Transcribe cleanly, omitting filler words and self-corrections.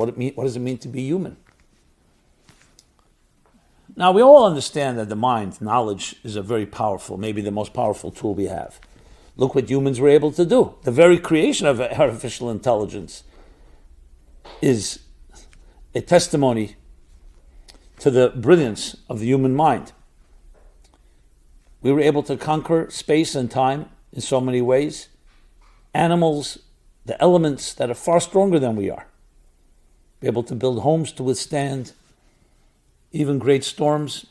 What does it mean to be human? Now, we all understand that the mind, knowledge, is a very powerful, maybe the most powerful tool we have. Look what humans were able to do. The very creation of artificial intelligence is a testimony to the brilliance of the human mind. We were able to conquer space and time in so many ways. Animals, the elements that are far stronger than we are. Be able to build homes to withstand even great storms.